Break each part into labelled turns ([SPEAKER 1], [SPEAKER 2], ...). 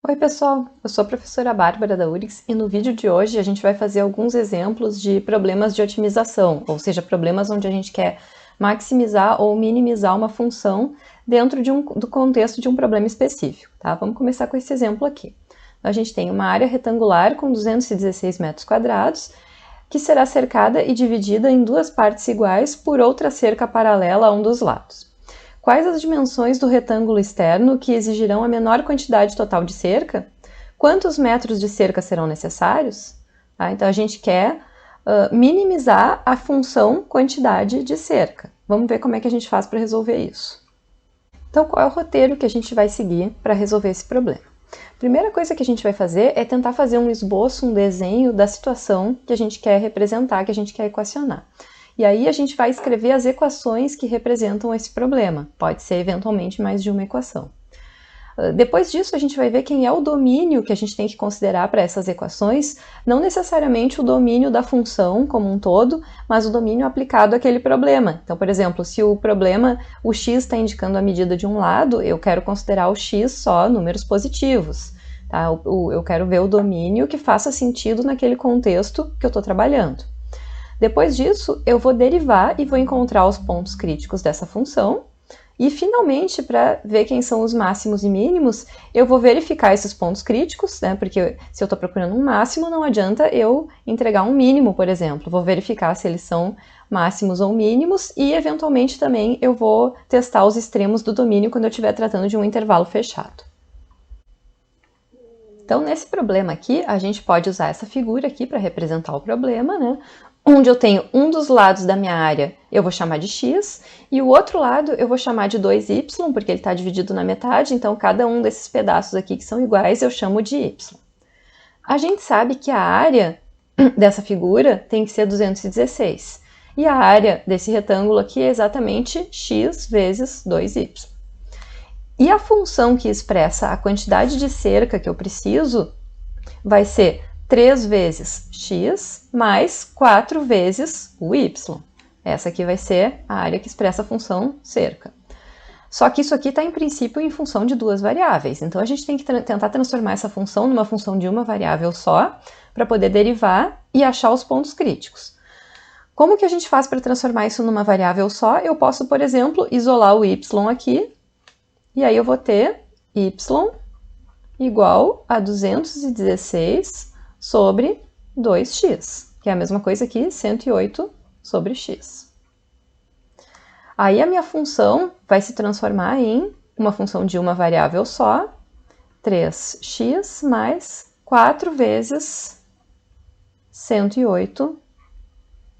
[SPEAKER 1] Oi pessoal, eu sou a professora Bárbara da URGS e no vídeo de hoje a gente vai fazer alguns exemplos de problemas de otimização, ou seja, problemas onde a gente quer maximizar ou minimizar uma função dentro do contexto de um problema específico, tá? Vamos começar com esse exemplo aqui. A gente tem uma área retangular com 216 metros quadrados, que será cercada e dividida em duas partes iguais por outra cerca paralela a um dos lados. Quais as dimensões do retângulo externo que exigirão a menor quantidade total de cerca? Quantos metros de cerca serão necessários? Então, a gente quer minimizar a função quantidade de cerca. Vamos ver como é que a gente faz para resolver isso. Então, qual é o roteiro que a gente vai seguir para resolver esse problema? A primeira coisa que a gente vai fazer é tentar fazer um esboço, um desenho da situação que a gente quer representar, que a gente quer equacionar. E aí a gente vai escrever as equações que representam esse problema. Pode ser eventualmente mais de uma equação. Depois disso, a gente vai ver quem é o domínio que a gente tem que considerar para essas equações, não necessariamente o domínio da função como um todo, mas o domínio aplicado àquele problema. Então, por exemplo, se o problema, o x está indicando a medida de um lado, eu quero considerar o x só números positivos. Tá? Eu quero ver o domínio que faça sentido naquele contexto que eu estou trabalhando. Depois disso, eu vou derivar e vou encontrar os pontos críticos dessa função. E, finalmente, para ver quem são os máximos e mínimos, eu vou verificar esses pontos críticos, né? Porque se eu estou procurando um máximo, não adianta eu entregar um mínimo, por exemplo. Vou verificar se eles são máximos ou mínimos e, eventualmente, também eu vou testar os extremos do domínio quando eu estiver tratando de um intervalo fechado. Então, nesse problema aqui, a gente pode usar essa figura aqui para representar o problema, né? Onde eu tenho um dos lados da minha área, eu vou chamar de x, e o outro lado eu vou chamar de 2y, porque ele está dividido na metade, então cada um desses pedaços aqui que são iguais eu chamo de y. A gente sabe que a área dessa figura tem que ser 216, e a área desse retângulo aqui é exatamente x vezes 2y. E a função que expressa a quantidade de cerca que eu preciso vai ser 3 vezes x mais 4 vezes o y. Essa aqui vai ser a área que expressa a função cerca. Só que isso aqui está, em princípio, em função de duas variáveis. Então, a gente tem que tentar transformar essa função numa função de uma variável só, para poder derivar e achar os pontos críticos. Como que a gente faz para transformar isso numa variável só? Eu posso, por exemplo, isolar o y aqui, e aí eu vou ter y igual a 216 sobre 2x, que é a mesma coisa que 108 sobre x. Aí a minha função vai se transformar em uma função de uma variável só, 3x mais 4 vezes 108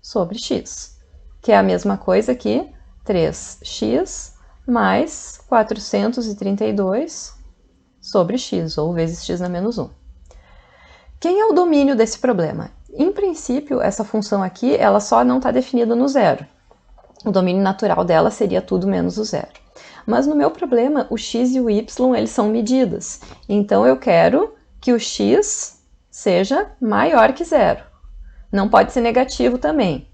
[SPEAKER 1] sobre x, que é a mesma coisa que 3x mais 432 sobre x, ou vezes x na menos 1. Quem é o domínio desse problema? Em princípio, essa função aqui, ela só não está definida no zero. O domínio natural dela seria tudo menos o zero. Mas no meu problema, o x e o y, eles são medidas. Então, eu quero que o x seja maior que zero. Não pode ser negativo também.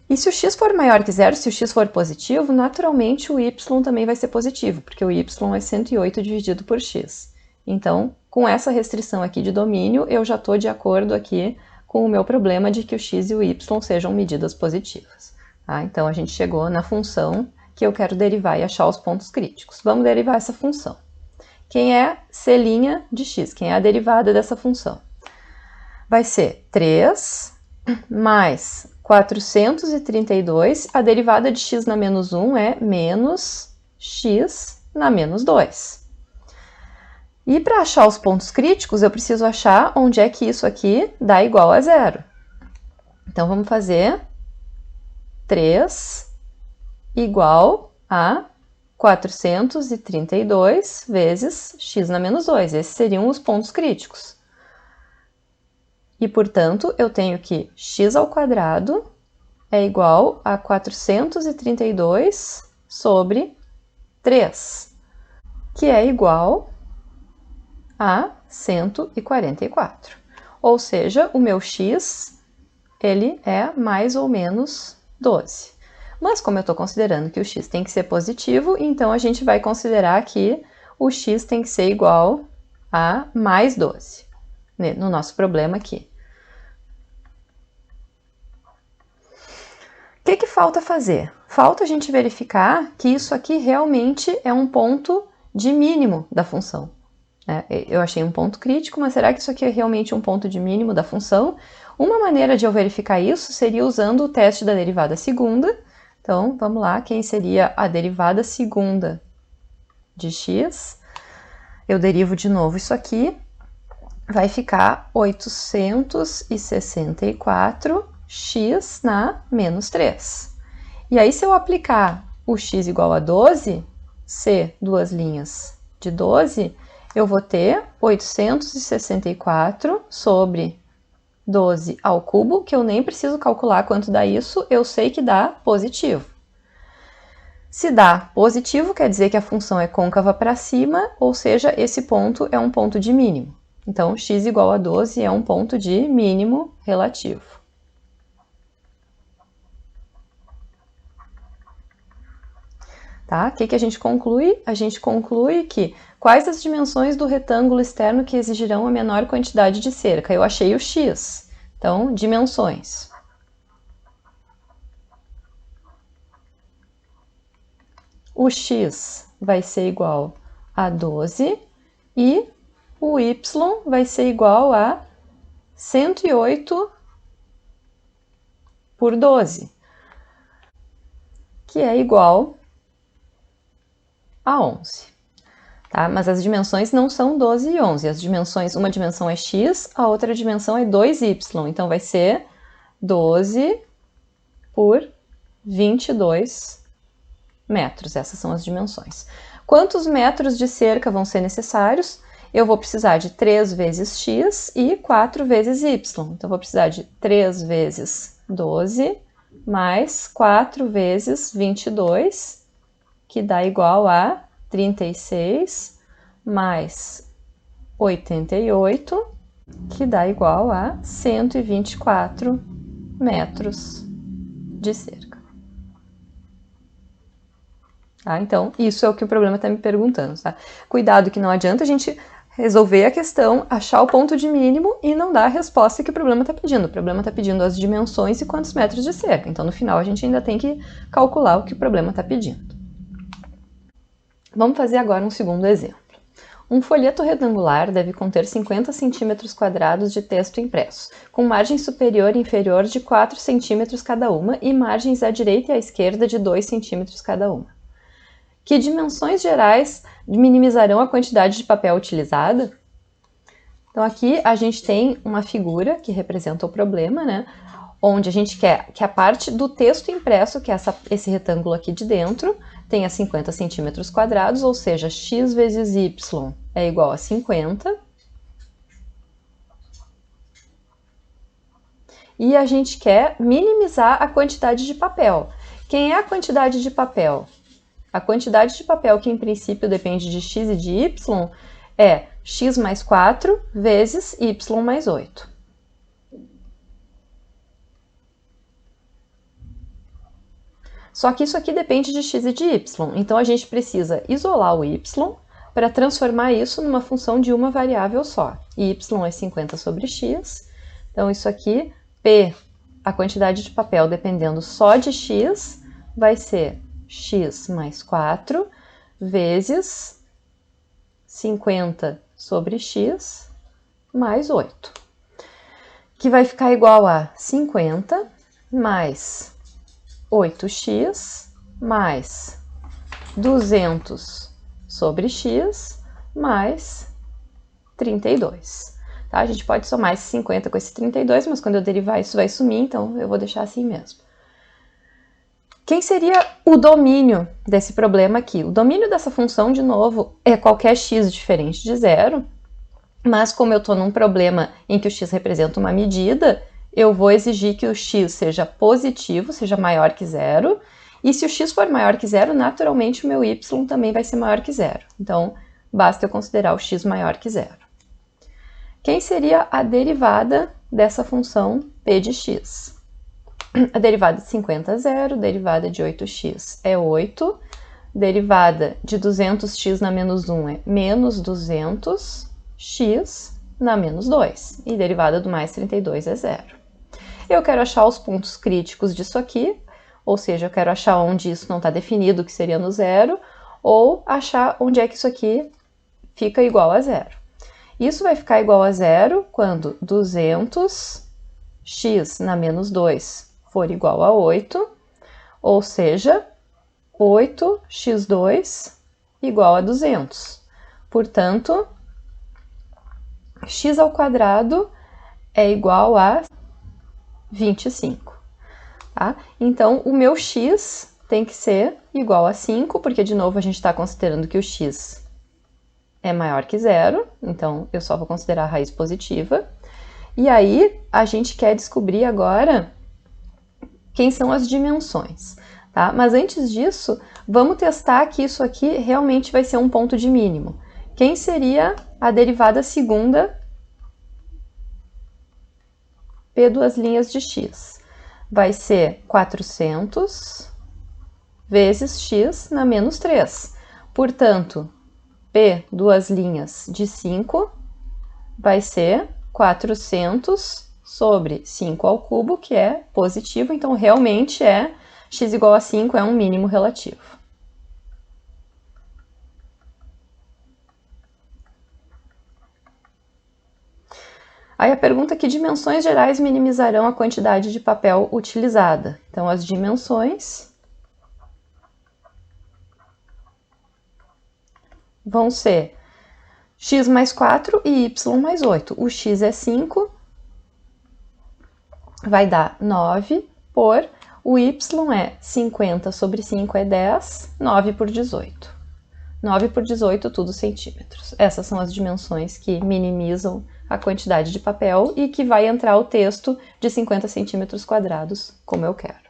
[SPEAKER 1] E se o x for maior que zero, se o x for positivo, naturalmente o y também vai ser positivo, porque o y é 108 dividido por x. Então, com essa restrição aqui de domínio, eu já estou de acordo aqui com o meu problema de que o x e o y sejam medidas positivas. Tá? Então, a gente chegou na função que eu quero derivar e achar os pontos críticos. Vamos derivar essa função. Quem é c' de x? Quem é a derivada dessa função? Vai ser 3 mais 432, a derivada de x na menos 1 é menos x na menos 2. E para achar os pontos críticos, eu preciso achar onde é que isso aqui dá igual a zero. Então, vamos fazer 3 igual a 432 vezes x na menos 2. Esses seriam os pontos críticos. E, portanto, eu tenho que x ao quadrado é igual a 432 sobre 3, que é igual a 144. Ou seja, o meu x, ele é mais ou menos 12. Mas como eu estou considerando que o x tem que ser positivo, então a gente vai considerar que o x tem que ser igual a mais 12, né, no nosso problema aqui. O que falta fazer? Falta a gente verificar que isso aqui realmente é um ponto de mínimo da função. Eu achei um ponto crítico, mas será que isso aqui é realmente um ponto de mínimo da função? Uma maneira de eu verificar isso seria usando o teste da derivada segunda. Então, vamos lá, quem seria a derivada segunda de x? Eu derivo de novo isso aqui, vai ficar 864x na menos 3. E aí, se eu aplicar o x igual a 12, c, duas linhas de 12, eu vou ter 864 sobre 12 ao cubo, que eu nem preciso calcular quanto dá isso, eu sei que dá positivo. Se dá positivo, quer dizer que a função é côncava para cima, ou seja, esse ponto é um ponto de mínimo. Então, x igual a 12 é um ponto de mínimo relativo. Tá? O que a gente conclui? A gente conclui que quais as dimensões do retângulo externo que exigirão a menor quantidade de cerca? Eu achei o x. Então, dimensões. O x vai ser igual a 12 e o y vai ser igual a 108 por 12, que é igual a 11. Tá? Mas as dimensões não são 12 e 11. As dimensões, uma dimensão é x, a outra dimensão é 2y. Então, vai ser 12 por 22 metros. Essas são as dimensões. Quantos metros de cerca vão ser necessários? Eu vou precisar de 3 vezes x e 4 vezes y. Então, eu vou precisar de 3 vezes 12 mais 4 vezes 22, que dá igual a 36, mais 88, que dá igual a 124 metros de cerca. Tá? Então, isso é o que o problema está me perguntando. Tá? Cuidado que não adianta a gente resolver a questão, achar o ponto de mínimo e não dar a resposta que o problema está pedindo. O problema está pedindo as dimensões e quantos metros de cerca. Então, no final, a gente ainda tem que calcular o que o problema está pedindo. Vamos fazer agora um segundo exemplo. Um folheto retangular deve conter 50 centímetros quadrados de texto impresso, com margem superior e inferior de 4 centímetros cada uma e margens à direita e à esquerda de 2 centímetros cada uma. Que dimensões gerais minimizarão a quantidade de papel utilizada? Então aqui a gente tem uma figura que representa o problema, né? Onde a gente quer que a parte do texto impresso, que é esse retângulo aqui de dentro, tenha 50 centímetros quadrados, ou seja, x vezes y é igual a 50. E a gente quer minimizar a quantidade de papel. Quem é a quantidade de papel? A quantidade de papel que, em princípio, depende de x e de y é x mais 4 vezes y mais 8. Só que isso aqui depende de x e de y, então a gente precisa isolar o y para transformar isso numa função de uma variável só. Y é 50 sobre x, então isso aqui, P, a quantidade de papel dependendo só de x, vai ser x mais 4 vezes 50 sobre x mais 8, que vai ficar igual a 50 mais 8x mais 200 sobre x mais 32. Tá? A gente pode somar esse 50 com esse 32, mas quando eu derivar isso vai sumir, então eu vou deixar assim mesmo. Quem seria o domínio desse problema aqui? O domínio dessa função, de novo, é qualquer x diferente de zero, mas como eu estou num problema em que o x representa uma medida, eu vou exigir que o x seja positivo, seja maior que zero, e se o x for maior que zero, naturalmente o meu y também vai ser maior que zero. Então, basta eu considerar o x maior que zero. Quem seria a derivada dessa função p de x? A derivada de 50 é 0, derivada de 8x é 8, derivada de 200x na menos 1 é menos 200x x na menos 2, e derivada do mais 32 é zero. Eu quero achar os pontos críticos disso aqui, ou seja, eu quero achar onde isso não está definido, que seria no zero, ou achar onde é que isso aqui fica igual a zero. Isso vai ficar igual a zero quando 200x na menos 2 for igual a 8, ou seja, 8x2 igual a 200. Portanto, x ao quadrado é igual a 25. Tá? Então, o meu x tem que ser igual a 5, porque, de novo, a gente está considerando que o x é maior que zero, então eu só vou considerar a raiz positiva. E aí, a gente quer descobrir agora quem são as dimensões. Tá? Mas antes disso, vamos testar que isso aqui realmente vai ser um ponto de mínimo. Quem seria a derivada segunda P duas linhas de x? Vai ser 400 vezes x na menos 3. Portanto, P duas linhas de 5 vai ser 400 sobre 5 ao cubo, que é positivo, então realmente x igual a 5 é um mínimo relativo. Aí a pergunta é que dimensões gerais minimizarão a quantidade de papel utilizada. Então, as dimensões vão ser x mais 4 e y mais 8. O x é 5, vai dar 9 por... O y é 50 sobre 5 é 10, 9 por 18. 9 por 18, tudo centímetros. Essas são as dimensões que minimizam a quantidade de papel e que vai entrar o texto de 50 centímetros quadrados, como eu quero.